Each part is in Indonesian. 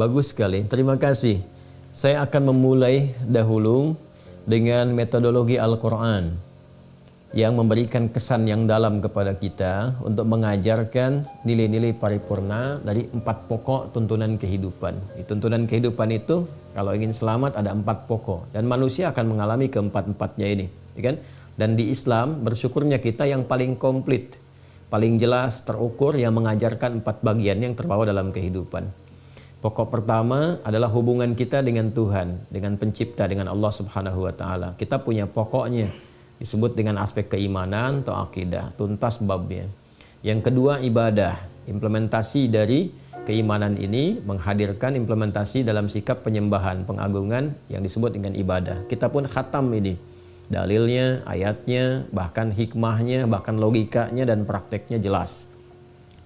Bagus sekali, terima kasih. Saya akan memulai dahulu dengan metodologi Al-Quran yang memberikan kesan yang dalam kepada kita untuk mengajarkan nilai-nilai paripurna dari 4 pokok tuntunan kehidupan. Di tuntunan kehidupan itu, kalau ingin selamat ada 4 pokok, dan manusia akan mengalami keempat-empatnya ini, ya kan? Dan di Islam bersyukurnya kita yang paling komplit, paling jelas, terukur, yang mengajarkan 4 bagian yang terbawa dalam kehidupan. Pokok pertama adalah hubungan kita dengan Tuhan, dengan pencipta, dengan Allah Subhanahu wa taala. Kita punya pokoknya, disebut dengan aspek keimanan atau akidah, tuntas babnya. Yang kedua ibadah, implementasi dari keimanan ini menghadirkan implementasi dalam sikap penyembahan, pengagungan yang disebut dengan ibadah. Kita pun khatam ini, dalilnya, ayatnya, bahkan hikmahnya, bahkan logikanya dan prakteknya jelas.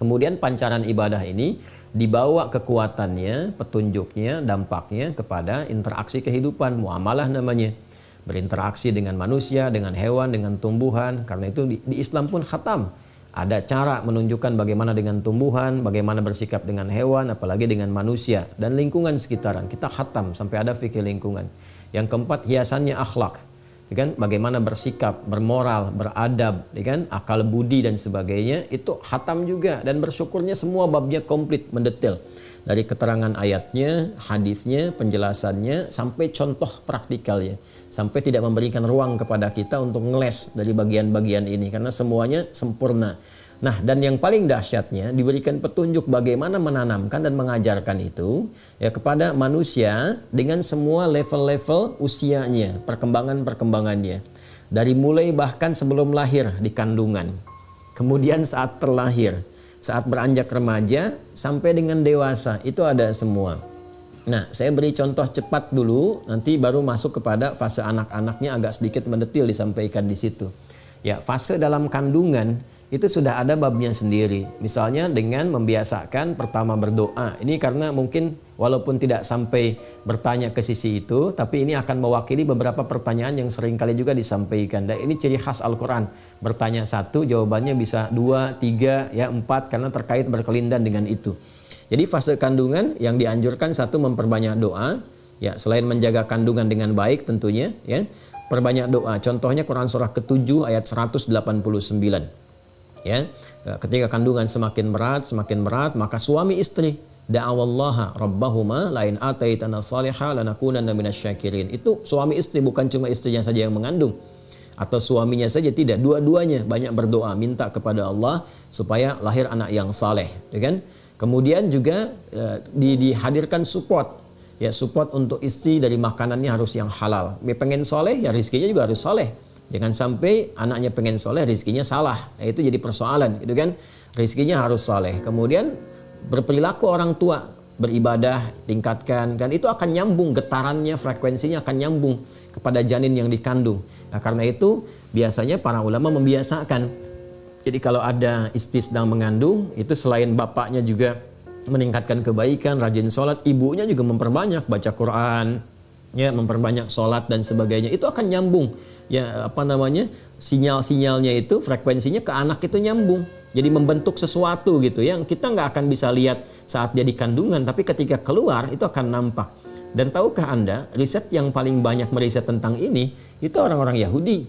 Kemudian pancaran ibadah ini dibawa kekuatannya, petunjuknya, dampaknya kepada interaksi kehidupan, muamalah namanya. Berinteraksi dengan manusia, dengan hewan, dengan tumbuhan. Karena itu di Islam pun khatam. Ada cara menunjukkan bagaimana dengan tumbuhan, bagaimana bersikap dengan hewan, apalagi dengan manusia dan lingkungan sekitaran. Kita khatam sampai ada fikih lingkungan. Yang keempat, hiasannya akhlak. Ya kan? Bagaimana bersikap, bermoral, beradab, ya kan? Akal budi dan sebagainya, itu khatam juga. Dan bersyukurnya semua babnya komplit, mendetail. Dari keterangan ayatnya, hadisnya, penjelasannya, sampai contoh praktikalnya. Sampai tidak memberikan ruang kepada kita untuk ngeles dari bagian-bagian ini, karena semuanya sempurna. Nah, dan yang paling dahsyatnya diberikan petunjuk bagaimana menanamkan dan mengajarkan itu ya kepada manusia dengan semua level-level usianya, perkembangannya. Dari mulai bahkan sebelum lahir di kandungan, kemudian saat terlahir, saat beranjak remaja sampai dengan dewasa, itu ada semua. Nah, saya beri contoh cepat dulu, nanti baru masuk kepada fase anak-anaknya, agak sedikit mendetail disampaikan di situ. Ya, fase dalam kandungan itu sudah ada babnya sendiri. Misalnya dengan membiasakan pertama berdoa. Ini karena mungkin walaupun tidak sampai bertanya ke sisi itu, tapi ini akan mewakili beberapa pertanyaan yang seringkali juga disampaikan. Dan ini ciri khas Al-Quran. Bertanya 1, jawabannya bisa 2, 3, ya 4, karena terkait berkelindan dengan itu. Jadi fase kandungan yang dianjurkan 1, memperbanyak doa. Ya, selain menjaga kandungan dengan baik tentunya, ya, perbanyak doa. Contohnya Quran surah ke-7 ayat 189. Ya, ketika kandungan semakin berat, maka suami istri da'awallaha rabbahuma lain ataitana salihah lanakunanna minasyakirin. Itu suami istri, bukan cuma istrinya saja yang mengandung atau suaminya saja, tidak, dua-duanya banyak berdoa, minta kepada Allah supaya lahir anak yang saleh, ya kan? Kemudian juga dihadirkan support. Ya, support untuk istri dari makanannya harus yang halal. Pengen soleh, ya rizkinya juga harus soleh. Jangan sampai anaknya pengen soleh, rizkinya salah. Nah, itu jadi persoalan, gitu kan? Rizkinya harus soleh. Kemudian berperilaku orang tua, beribadah, tingkatkan, dan itu akan nyambung, getarannya, frekuensinya akan nyambung kepada janin yang dikandung. Nah, karena itu biasanya para ulama membiasakan. Jadi kalau ada istri sedang mengandung, itu selain bapaknya juga meningkatkan kebaikan, rajin sholat, ibunya juga memperbanyak baca Quran, ya, memperbanyak sholat dan sebagainya. Itu akan nyambung, ya, sinyal-sinyalnya itu, frekuensinya ke anak itu nyambung. Jadi membentuk sesuatu gitu yang kita nggak akan bisa lihat saat dia di kandungan, tapi ketika keluar itu akan nampak. Dan tahukah Anda, riset yang paling banyak meriset tentang ini itu orang-orang Yahudi.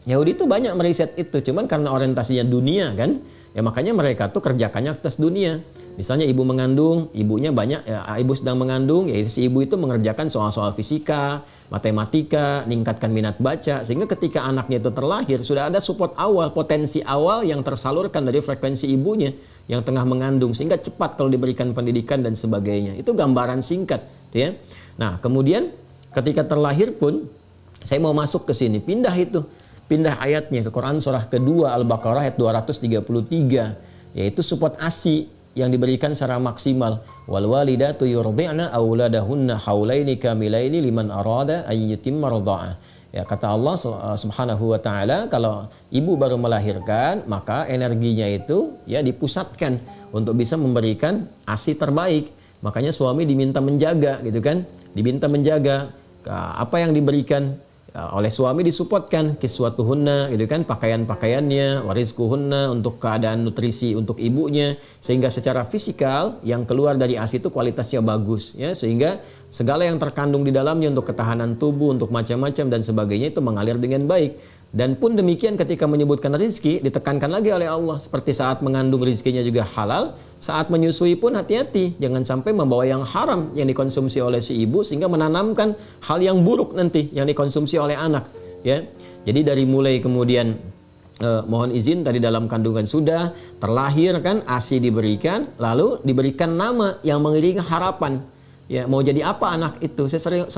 Yahudi itu banyak meriset itu, cuman karena orientasinya dunia kan, ya makanya mereka tuh kerjakannya atas dunia. Misalnya ibu mengandung, ibunya banyak, ya, ibu sedang mengandung, ya si ibu itu mengerjakan soal-soal fisika, matematika, meningkatkan minat baca, sehingga ketika anaknya itu terlahir sudah ada support awal, potensi awal yang tersalurkan dari frekuensi ibunya yang tengah mengandung, sehingga cepat kalau diberikan pendidikan dan sebagainya. Itu gambaran singkat, ya. Nah, kemudian ketika terlahir pun saya mau masuk ke sini, pindah ayatnya ke Quran surah kedua Al-Baqarah ayat 233, yaitu support ASI yang diberikan secara maksimal. Wal walidatu yurdi'na auladahunna haulaini kamilaini liman arada ay yutimma ridha'ah. Ya, kata Allah Subhanahu wa taala, kalau ibu baru melahirkan, maka energinya itu ya dipusatkan untuk bisa memberikan ASI terbaik. Makanya suami diminta menjaga, gitu kan? Diminta menjaga apa yang diberikan oleh suami disupportkan kiswatuhunna gitu kan, pakaian-pakaiannya, warizquhunna untuk keadaan nutrisi untuk ibunya, sehingga secara fisikal yang keluar dari ASI itu kualitasnya bagus ya, sehingga segala yang terkandung di dalamnya untuk ketahanan tubuh, untuk macam-macam dan sebagainya itu mengalir dengan baik. Dan pun demikian ketika menyebutkan rizki ditekankan lagi oleh Allah, seperti saat mengandung rizkinya juga halal, saat menyusui pun hati-hati, jangan sampai membawa yang haram yang dikonsumsi oleh si ibu sehingga menanamkan hal yang buruk nanti yang dikonsumsi oleh anak ya. Jadi dari mulai kemudian mohon izin tadi dalam kandungan sudah terlahir kan, ASI diberikan, lalu diberikan nama yang mengiringi harapan. Ya, mau jadi apa anak itu? Saya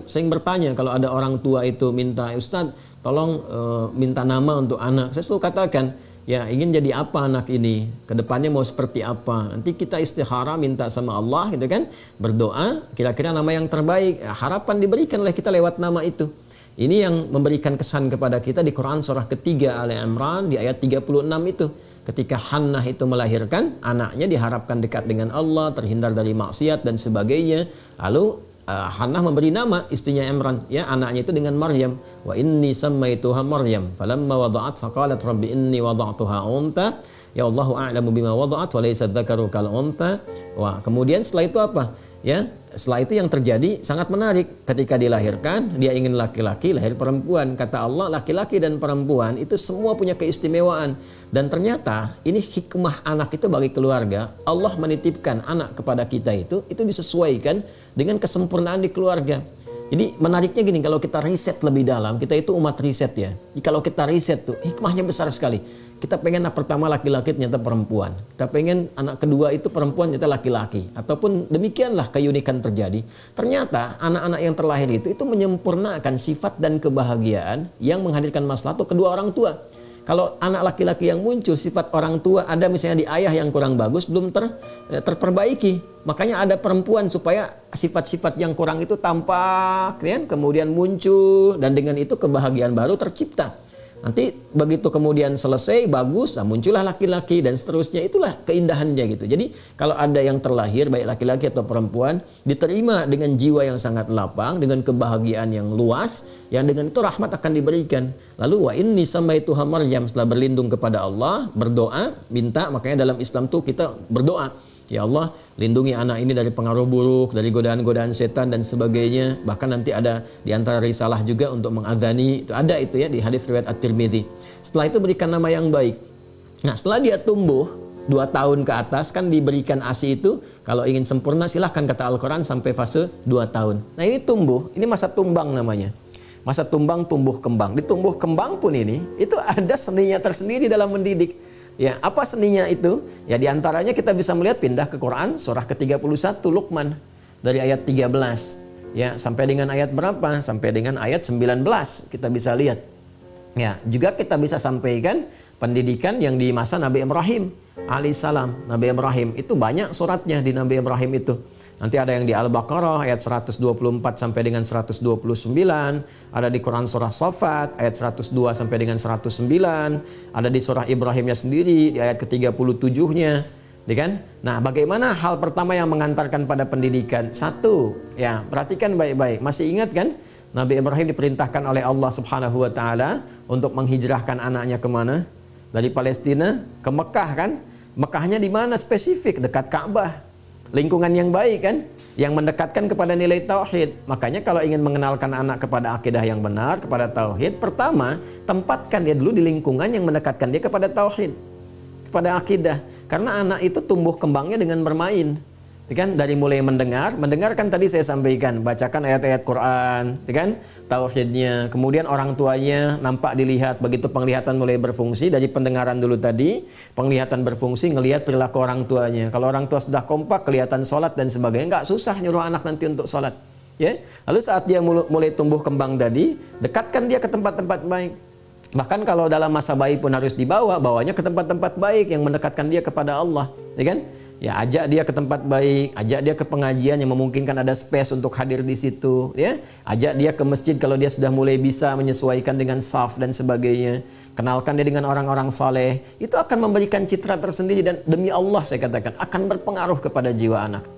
sering bertanya kalau ada orang tua itu minta, Ustadz tolong minta nama untuk anak. Saya selalu katakan, ya ingin jadi apa anak ini? Kedepannya mau seperti apa? Nanti kita istikharah minta sama Allah gitu kan, berdoa kira-kira nama yang terbaik. Harapan diberikan oleh kita lewat nama itu. Ini yang memberikan kesan kepada kita di Quran surah ketiga Ali Imran di ayat 36 itu. Ketika Hannah itu melahirkan, anaknya diharapkan dekat dengan Allah, terhindar dari maksiat dan sebagainya. Lalu Hannah memberi nama istrinya Imran, ya anaknya itu dengan Maryam. Wa inni sammaituha Maryam, falamma wada'at faqalat rabbi inni wada'tuha untha, ya Allahu a'lamu bima wada'at wa laysa dzakaru kal untha. Wah, kemudian setelah itu apa? Ya, setelah itu yang terjadi sangat menarik. Ketika dilahirkan, dia ingin laki-laki, lahir perempuan. Kata Allah, laki-laki dan perempuan itu semua punya keistimewaan. Dan ternyata ini hikmah anak itu bagi keluarga. Allah menitipkan anak kepada kita itu disesuaikan dengan kesempurnaan di keluarga. Jadi menariknya gini, kalau kita riset lebih dalam, kita itu umat riset ya. Jadi, kalau kita riset tuh hikmahnya besar sekali. Kita pengen anak pertama laki-laki ternyata perempuan. Kita pengen anak kedua itu perempuan ternyata laki-laki. Ataupun demikianlah keunikan terjadi. Ternyata anak-anak yang terlahir itu menyempurnakan sifat dan kebahagiaan yang menghadirkan maslahat untuk kedua orang tua. Kalau anak laki-laki yang muncul sifat orang tua ada misalnya di ayah yang kurang bagus belum terperbaiki, makanya ada perempuan supaya sifat-sifat yang kurang itu tampak kan? Kemudian muncul dan dengan itu kebahagiaan baru tercipta. Nanti begitu kemudian selesai bagus, nah muncullah laki-laki dan seterusnya. Itulah keindahannya gitu. Jadi kalau ada yang terlahir baik laki-laki atau perempuan diterima dengan jiwa yang sangat lapang, dengan kebahagiaan yang luas, yang dengan itu rahmat akan diberikan. Lalu wa inni samaituha Maryam, setelah berlindung kepada Allah, berdoa, minta. Makanya dalam Islam tuh kita berdoa, ya Allah, lindungi anak ini dari pengaruh buruk, dari godaan-godaan setan dan sebagainya. Bahkan nanti ada di antara risalah juga untuk mengadzani. Itu ada itu ya di hadis riwayat At-Tirmidzi. Setelah itu berikan nama yang baik. Nah, setelah dia tumbuh 2 tahun ke atas kan diberikan ASI itu. Kalau ingin sempurna silahkan kata Al-Quran sampai fase 2 tahun. Nah, ini tumbuh, ini masa tumbang namanya. Masa tumbang tumbuh kembang. Di tumbuh kembang pun ini itu ada seninya tersendiri dalam mendidik. Ya, apa seninya itu? Ya, diantaranya kita bisa melihat pindah ke Quran surah ke-31 Luqman dari ayat 13 ya sampai dengan ayat berapa? Sampai dengan ayat 19 kita bisa lihat. Ya, juga kita bisa sampaikan pendidikan yang di masa Nabi Ibrahim alaihissalam. Nabi Ibrahim itu banyak suratnya di Nabi Ibrahim itu. Nanti ada yang di Al-Baqarah ayat 124 sampai dengan 129, ada di Quran surah Shafat ayat 102 sampai dengan 109, ada di surah Ibrahimnya sendiri di ayat ke-37-nya, ya kan? Nah, bagaimana hal pertama yang mengantarkan pada pendidikan? Satu, ya, perhatikan baik-baik. Masih ingat kan? Nabi Ibrahim diperintahkan oleh Allah Subhanahu wa taala untuk menghijrahkan anaknya kemana? Dari Palestina ke Mekah kan? Mekahnya di mana spesifik? Dekat Ka'bah. Lingkungan yang baik kan, yang mendekatkan kepada nilai tauhid. Makanya kalau ingin mengenalkan anak kepada akidah yang benar, kepada tauhid, pertama tempatkan dia dulu di lingkungan yang mendekatkan dia kepada tauhid, kepada akidah. Karena anak itu tumbuh kembangnya dengan bermain. Kan dari mulai mendengar kan tadi saya sampaikan, bacakan ayat-ayat Quran, kan, tauhidnya. Kemudian orang tuanya nampak dilihat, begitu penglihatan mulai berfungsi dari pendengaran dulu tadi, penglihatan berfungsi, ngelihat perilaku orang tuanya. Kalau orang tua sudah kompak, kelihatan sholat dan sebagainya, nggak susah nyuruh anak nanti untuk sholat. Ya, lalu saat dia mulai tumbuh kembang tadi, dekatkan dia ke tempat-tempat baik. Bahkan kalau dalam masa bayi pun harus bawanya ke tempat-tempat baik yang mendekatkan dia kepada Allah, ya kan? Ya, ajak dia ke tempat baik, ajak dia ke pengajian yang memungkinkan ada space untuk hadir di situ, ya. Ajak dia ke masjid kalau dia sudah mulai bisa menyesuaikan dengan saf dan sebagainya. Kenalkan dia dengan orang-orang saleh. Itu akan memberikan citra tersendiri dan demi Allah saya katakan akan berpengaruh kepada jiwa anak.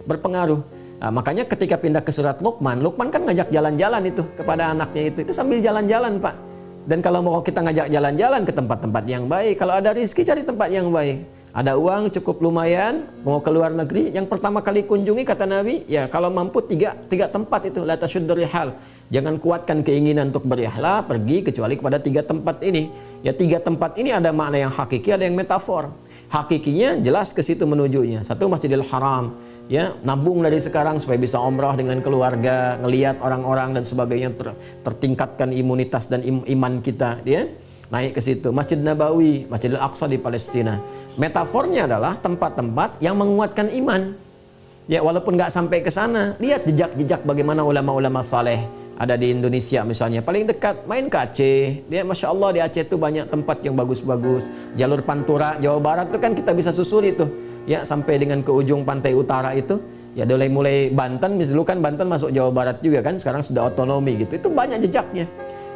Berpengaruh. Makanya ketika pindah ke surat Luqman kan ngajak jalan-jalan itu kepada anaknya itu sambil jalan-jalan Pak. Dan kalau mau kita ngajak jalan-jalan ke tempat-tempat yang baik, kalau ada rezeki cari tempat yang baik. Ada uang cukup lumayan, mau ke luar negeri, yang pertama kali kunjungi kata Nabi, ya kalau mampu tiga tempat itu, la tasyuddur rihal. Jangan kuatkan keinginan untuk berihlah, pergi kecuali kepada 3 tempat ini. Ya 3 tempat ini ada makna yang hakiki, ada yang metafor. Hakikinya jelas ke situ menujunya. Satu Masjidil Haram, ya nabung dari sekarang supaya bisa umrah dengan keluarga, ngelihat orang-orang dan sebagainya, tertingkatkan imunitas dan iman kita, ya. Naik ke situ. Masjid Nabawi, Masjidil Aqsa di Palestina. Metafornya adalah tempat-tempat yang menguatkan iman. Ya walaupun nggak sampai ke sana, lihat jejak-jejak bagaimana ulama-ulama saleh ada di Indonesia misalnya. Paling dekat main ke Aceh. Dia Masya Allah di Aceh itu banyak tempat yang bagus-bagus. Jalur Pantura Jawa Barat itu kan kita bisa susuri itu. Ya sampai dengan ke ujung pantai utara itu. Ya mulai Banten, misalnya kan Banten masuk Jawa Barat juga kan. Sekarang sudah otonomi gitu. Itu banyak jejaknya.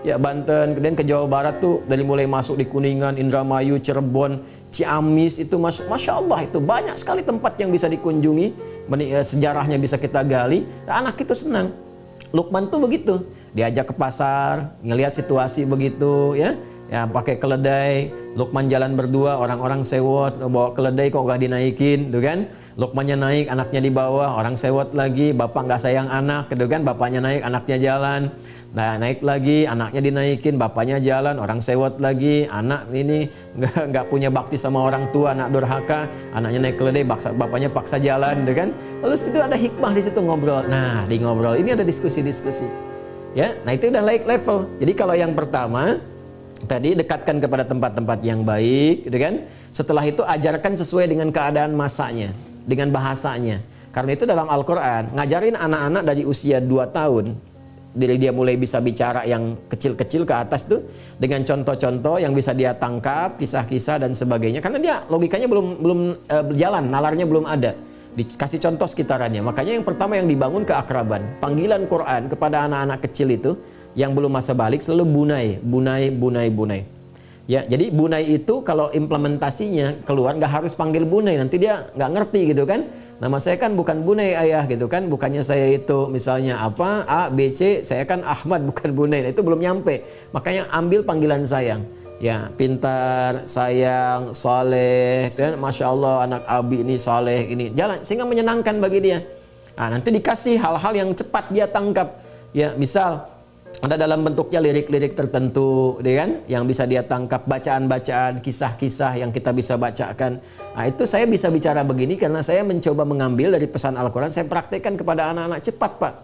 Ya Banten, kemudian ke Jawa Barat tuh dari mulai masuk di Kuningan, Indramayu, Cirebon, Ciamis itu Masya Allah itu banyak sekali tempat yang bisa dikunjungi, sejarahnya bisa kita gali. Dan anak itu senang. Luqman tuh begitu, diajak ke pasar, ngelihat situasi begitu, ya pakai keledai. Luqman jalan berdua, orang-orang sewot, bawa keledai kok gak dinaikin, tuh kan? Luqmannya naik, anaknya di bawah, orang sewot lagi, bapak nggak sayang anak, gitu kan? Bapaknya naik, anaknya jalan. Nah naik lagi, anaknya dinaikin, bapaknya jalan, orang sewot lagi, anak ini nggak punya bakti sama orang tua, anak durhaka, anaknya naik keledai, bapaknya paksa jalan, gitu kan? Lalu itu ada hikmah di situ ngobrol. Nah di ngobrol ini ada diskusi-diskusi, ya. Nah itu udah naik level. Jadi kalau yang pertama tadi dekatkan kepada tempat-tempat yang baik, gitu kan? Setelah itu ajarkan sesuai dengan keadaan masanya, dengan bahasanya. Karena itu dalam Al-Quran ngajarin anak-anak dari usia 2 tahun. Dia mulai bisa bicara yang kecil-kecil ke atas tuh dengan contoh-contoh yang bisa dia tangkap, kisah-kisah dan sebagainya. Karena dia logikanya belum berjalan, nalarnya belum ada. Dikasih contoh sekitarannya. Makanya yang pertama yang dibangun keakraban. Panggilan Quran kepada anak-anak kecil itu yang belum masa balik selalu bunai. Ya, jadi bunai itu kalau implementasinya keluar nggak harus panggil bunai, nanti dia nggak ngerti gitu kan. Nama saya kan bukan bunai ayah gitu kan, bukannya saya itu misalnya apa A, B, C, saya kan Ahmad bukan bunai. Nah, itu belum nyampe. Makanya ambil panggilan sayang. Ya, pintar, sayang, saleh, dan Masya Allah anak Abi ini saleh ini jalan sehingga menyenangkan bagi dia. Nah, nanti dikasih hal-hal yang cepat dia tangkap. Ya, misal ada dalam bentuknya lirik-lirik tertentu, kan? Yang bisa dia tangkap, bacaan-bacaan, kisah-kisah yang kita bisa bacakan. Nah, itu saya bisa bicara begini karena saya mencoba mengambil dari pesan Al-Quran, saya praktekkan kepada anak-anak cepat, Pak.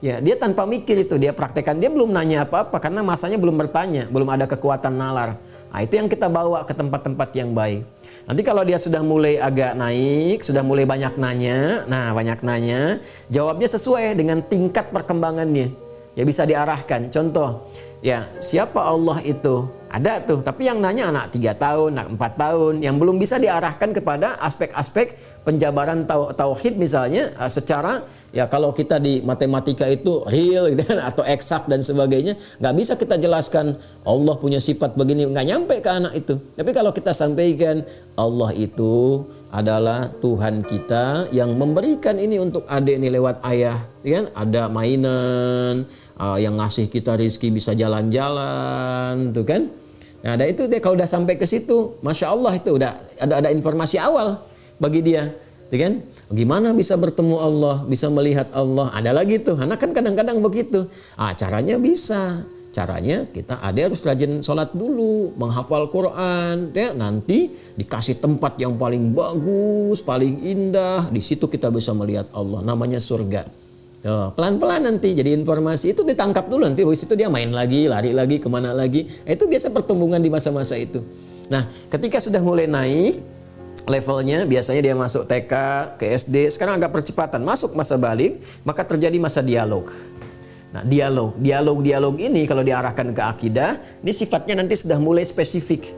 Ya, dia tanpa mikir itu, dia praktekkan, dia belum nanya apa-apa karena masanya belum bertanya, belum ada kekuatan nalar. Nah, itu yang kita bawa ke tempat-tempat yang baik. Nanti kalau dia sudah mulai agak naik, sudah mulai banyak nanya, jawabnya sesuai dengan tingkat perkembangannya. Ya bisa diarahkan. Contoh, ya siapa Allah itu? Ada tuh, tapi yang nanya anak 3 tahun, anak 4 tahun, yang belum bisa diarahkan kepada aspek-aspek penjabaran tauhid misalnya, secara ya kalau kita di matematika itu real gitu kan, atau eksak dan sebagainya, nggak bisa kita jelaskan Allah punya sifat begini, nggak nyampe ke anak itu. Tapi kalau kita sampaikan Allah itu adalah Tuhan kita yang memberikan ini untuk adik ini lewat ayah, kan? Ada mainan yang ngasih kita rezeki bisa jalan-jalan, tuh kan? Nah, ada itu dia kalau udah sampai ke situ, Masya Allah itu udah ada informasi awal bagi dia, tuh kan? Gimana bisa bertemu Allah, bisa melihat Allah? Ada lagi tuh, anak kan kadang-kadang begitu. Caranya bisa. Caranya kita harus rajin sholat dulu, menghafal Quran, ya, nanti dikasih tempat yang paling bagus, paling indah, di situ kita bisa melihat Allah, namanya surga. Tuh, pelan-pelan nanti jadi informasi itu ditangkap dulu, nanti habis itu dia main lagi, lari lagi, kemana lagi. Itu biasa pertumbuhan di masa-masa itu. Nah, ketika sudah mulai naik levelnya, biasanya dia masuk TK, ke SD, sekarang agak percepatan, masuk masa balik, maka terjadi masa dialog. Nah, dialog ini kalau diarahkan ke akidah, ini sifatnya nanti sudah mulai spesifik.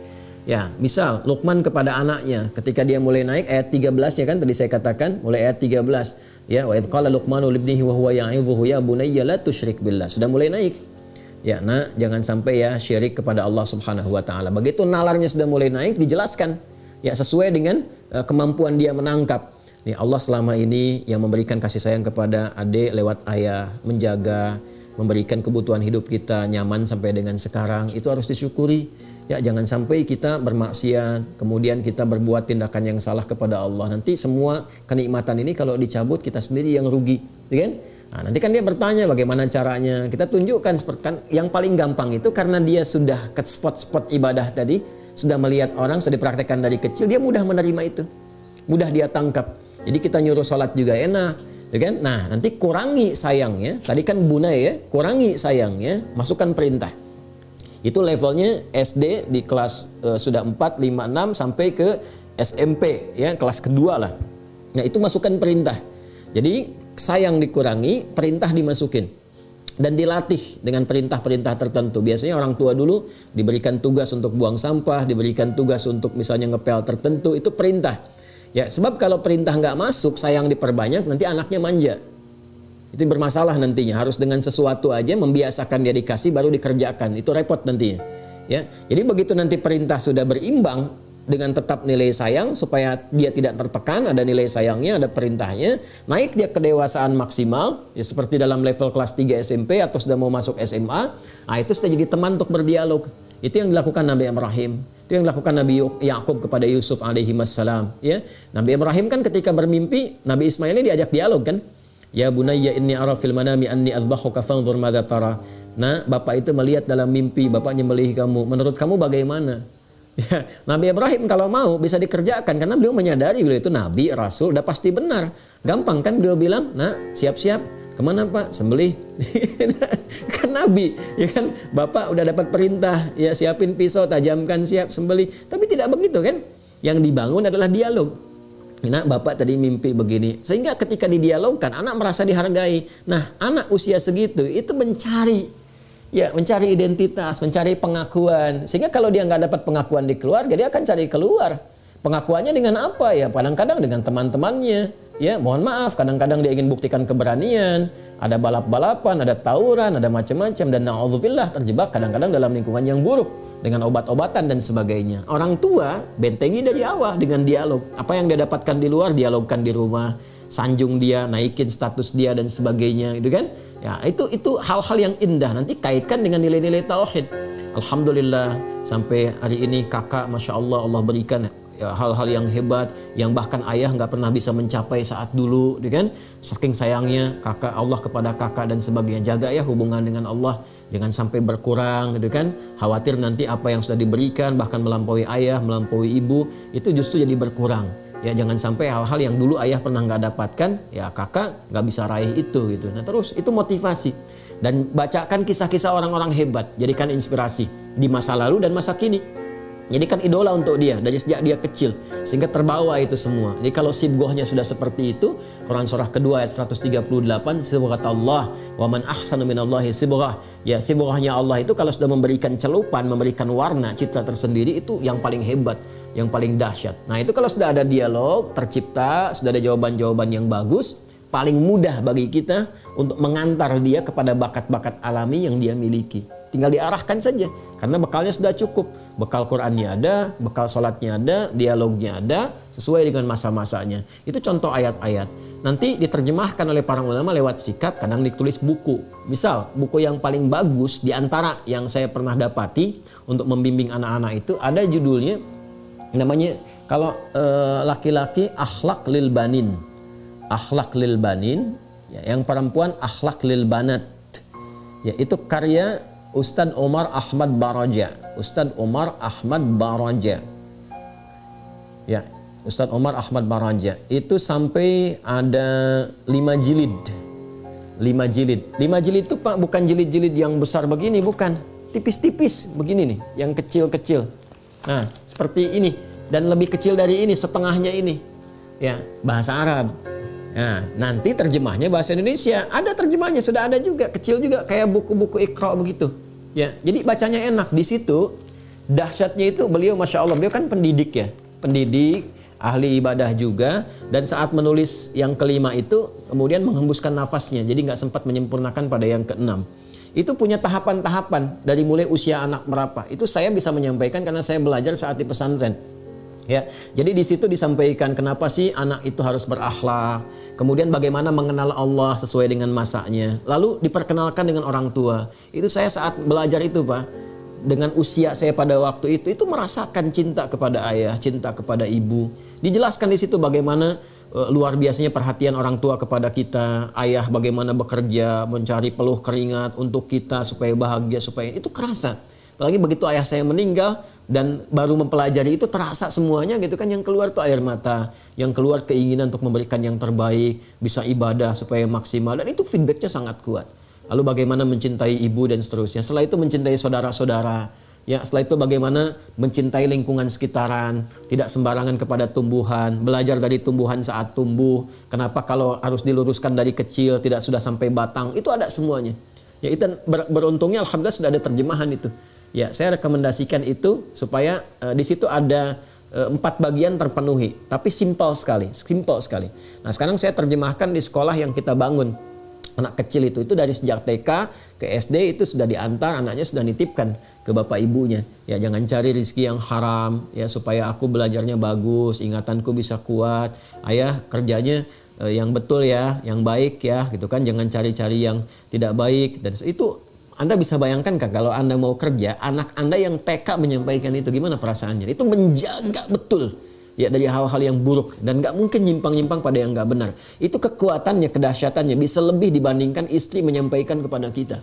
Ya, misal Luqman kepada anaknya ketika dia mulai naik ayat 13 ya kan tadi saya katakan, mulai ayat 13. Ya, wa idz qala Luqmanu libnihi wa huwa ya'idhuhu ya bunayya la tusyrik billah. Sudah mulai naik. Ya, nah jangan sampai ya syirik kepada Allah Subhanahu wa taala. Begitu nalarnya sudah mulai naik dijelaskan ya sesuai dengan kemampuan dia menangkap. Nih Allah selama ini yang memberikan kasih sayang kepada adik lewat ayah, menjaga, memberikan kebutuhan hidup kita nyaman sampai dengan sekarang, itu harus disyukuri. Ya, jangan sampai kita bermaksiat, kemudian kita berbuat tindakan yang salah kepada Allah. Nanti semua kenikmatan ini kalau dicabut kita sendiri yang rugi, ya kan? Nah, nanti kan dia bertanya bagaimana caranya. Kita tunjukkan seperti kan yang paling gampang itu karena dia sudah ke spot-spot ibadah tadi, sudah melihat orang, sudah dipraktekkan dari kecil, dia mudah menerima itu. Mudah dia tangkap. Jadi kita nyuruh sholat juga enak, ya kan? Nah, nanti kurangi sayangnya. Tadi kan bunai ya, kurangi sayangnya, masukkan perintah. Itu levelnya SD di kelas sudah 4, 5, 6 sampai ke SMP ya, kelas kedua lah. Nah, itu masukkan perintah. Jadi sayang dikurangi, perintah dimasukin. Dan dilatih dengan perintah-perintah tertentu. Biasanya orang tua dulu diberikan tugas untuk buang sampah, diberikan tugas untuk misalnya ngepel tertentu, itu perintah. Ya, sebab kalau perintah nggak masuk, sayang diperbanyak, nanti anaknya manja. Itu bermasalah nantinya. Harus dengan sesuatu aja membiasakan dia dikasih baru dikerjakan. Itu repot nantinya. Ya, jadi begitu nanti perintah sudah berimbang dengan tetap nilai sayang supaya dia tidak tertekan, ada nilai sayangnya, ada perintahnya, naik dia kedewasaan maksimal, ya seperti dalam level kelas 3 SMP atau sudah mau masuk SMA, nah itu sudah jadi teman untuk berdialog. Itu yang dilakukan Nabi Ibrahim. Itu yang dilakukan Nabi Yakub kepada Yusuf alaihi wassalam. Ya, Nabi Ibrahim kan ketika bermimpi, Nabi Ismail ini diajak dialog kan. Ya bunayya inni ara fil manami anni adbahuka fanzur madza tara. Nah, bapak itu melihat dalam mimpi, bapak nyembelih kamu. Menurut kamu bagaimana? Ya, Nabi Ibrahim kalau mau bisa dikerjakan karena beliau menyadari beliau itu nabi, rasul, udah pasti benar. Gampang kan beliau bilang, "Nah, siap-siap. Kemana Pak? Sembelih." Kan nabi, ya kan? Bapak udah dapat perintah, ya siapin pisau, tajamkan, siap sembelih. Tapi tidak begitu kan? Yang dibangun adalah dialog. Nah, bapak tadi mimpi begini. Sehingga ketika didialogkan, anak merasa dihargai. Nah, anak usia segitu itu mencari identitas, mencari pengakuan. Sehingga kalau dia nggak dapat pengakuan di keluarga, dia akan cari keluar. Pengakuannya dengan apa ya? Kadang-kadang dengan teman-temannya. Ya, mohon maaf, kadang-kadang dia ingin buktikan keberanian, ada balap-balapan, ada tawuran, ada macam-macam, dan na'udzubillah terjebak kadang-kadang dalam lingkungan yang buruk dengan obat-obatan dan sebagainya. Orang tua bentengi dari awal dengan dialog. Apa yang dia dapatkan di luar, dialogkan di rumah, sanjung dia, naikin status dia dan sebagainya, gitu kan? Ya, itu hal-hal yang indah. Nanti kaitkan dengan nilai-nilai tauhid. Alhamdulillah sampai hari ini kakak, masya Allah, Allah berikan ya, hal-hal yang hebat yang bahkan ayah nggak pernah bisa mencapai saat dulu, kan? Saking sayangnya kakak Allah kepada kakak dan sebagainya. Jaga ya hubungan dengan Allah, jangan sampai berkurang, gitu kan? Khawatir nanti apa yang sudah diberikan bahkan melampaui ayah, melampaui ibu, itu justru jadi berkurang. Ya, jangan sampai hal-hal yang dulu ayah pernah nggak dapatkan, ya kakak nggak bisa raih itu, gitu. Nah terus itu motivasi dan bacakan kisah-kisah orang-orang hebat, jadikan inspirasi di masa lalu dan masa kini. Jadikan idola untuk dia dari sejak dia kecil sehingga terbawa itu semua. Jadi kalau sibgohnya sudah seperti itu, Quran surah kedua ayat 138, sibghat Allah wa man ahsanu minallahi sibghah. Ya, sibghahnya Allah itu kalau sudah memberikan celupan, memberikan warna, citra tersendiri, itu yang paling hebat, yang paling dahsyat. Nah, itu kalau sudah ada dialog tercipta, sudah ada jawaban-jawaban yang bagus, paling mudah bagi kita untuk mengantar dia kepada bakat-bakat alami yang dia miliki. Tinggal diarahkan saja karena bekalnya sudah cukup. Bekal Qurannya ada, bekal sholatnya ada, dialognya ada, sesuai dengan masa-masanya. Itu contoh ayat-ayat. Nanti diterjemahkan oleh para ulama lewat sikap, kadang ditulis buku. Misal, buku yang paling bagus di antara yang saya pernah dapati untuk membimbing anak-anak itu ada judulnya, namanya kalau laki-laki Akhlak lil Banin. Akhlak lil Banin, ya, yang perempuan Akhlak lil Banat. Ya, itu karya Ustadz Omar Ahmad Baraja. Ustadz Omar Ahmad Baraja. Ya, Ustadz Omar Ahmad Baraja. Itu sampai ada 5 jilid. 5 jilid. 5 jilid itu Pak bukan jilid-jilid yang besar begini, bukan. Tipis-tipis begini nih, yang kecil-kecil. Nah, seperti ini dan lebih kecil dari ini, setengahnya ini. Ya, bahasa Arab. Nah, nanti terjemahnya bahasa Indonesia. Ada terjemahnya, sudah ada juga, kecil juga kayak buku-buku Iqra begitu. Ya, jadi bacanya enak. Di situ dahsyatnya itu beliau, masya Allah, beliau kan pendidik ya, pendidik, ahli ibadah juga, dan saat menulis yang kelima itu kemudian menghembuskan nafasnya, jadi nggak sempat menyempurnakan pada yang keenam. Itu punya tahapan-tahapan dari mulai usia anak berapa. Itu saya bisa menyampaikan karena saya belajar saat di pesantren. Ya, jadi di situ disampaikan kenapa sih anak itu harus berakhlak, kemudian bagaimana mengenal Allah sesuai dengan masanya, lalu diperkenalkan dengan orang tua. Itu saya saat belajar itu Pak, dengan usia saya pada waktu itu merasakan cinta kepada ayah, cinta kepada ibu. Dijelaskan di situ bagaimana luar biasanya perhatian orang tua kepada kita, ayah bagaimana bekerja, mencari peluh keringat untuk kita supaya bahagia, supaya itu kerasa. Apalagi begitu ayah saya meninggal dan baru mempelajari itu terasa semuanya gitu kan, yang keluar tuh air mata, yang keluar keinginan untuk memberikan yang terbaik, bisa ibadah supaya maksimal, dan itu feedbacknya sangat kuat. Lalu bagaimana mencintai ibu dan seterusnya. Setelah itu mencintai saudara-saudara. Ya, setelah itu bagaimana mencintai lingkungan sekitaran, tidak sembarangan kepada tumbuhan, belajar dari tumbuhan saat tumbuh. Kenapa kalau harus diluruskan dari kecil, tidak sudah sampai batang, itu ada semuanya. Ya, itu beruntungnya alhamdulillah sudah ada terjemahan itu. Ya, saya rekomendasikan itu supaya di situ ada 4 bagian terpenuhi, tapi simpel sekali. Nah, sekarang saya terjemahkan di sekolah yang kita bangun. Anak kecil itu dari sejak TK ke SD itu sudah diantar, anaknya sudah nitipkan ke bapak ibunya. Ya, jangan cari rezeki yang haram ya, supaya aku belajarnya bagus, ingatanku bisa kuat. Ayah kerjanya yang betul ya, yang baik ya, gitu kan. Jangan cari-cari yang tidak baik. Dan itu Anda bisa bayangkan kan kalau Anda mau kerja, anak Anda yang TK menyampaikan itu, gimana perasaannya? Itu menjaga betul ya dari hal-hal yang buruk, dan nggak mungkin nyimpang-nyimpang pada yang nggak benar. Itu kekuatannya, kedahsyatannya bisa lebih dibandingkan istri menyampaikan kepada kita.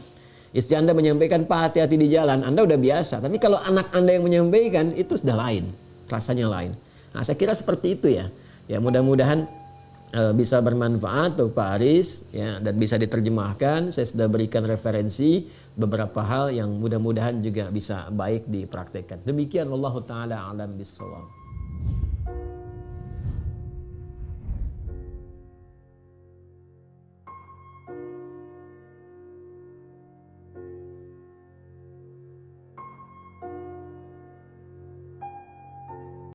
Istri Anda menyampaikan, Pak hati-hati di jalan, Anda udah biasa. Tapi kalau anak Anda yang menyampaikan, itu sudah lain, rasanya lain. Nah, saya kira seperti itu ya. Ya, mudah-mudahan bisa bermanfaat untuk Pak Aris ya, dan bisa diterjemahkan. Saya sudah berikan referensi beberapa hal yang mudah-mudahan juga bisa baik dipraktekkan. Demikian, wallahu taala alam bissawab.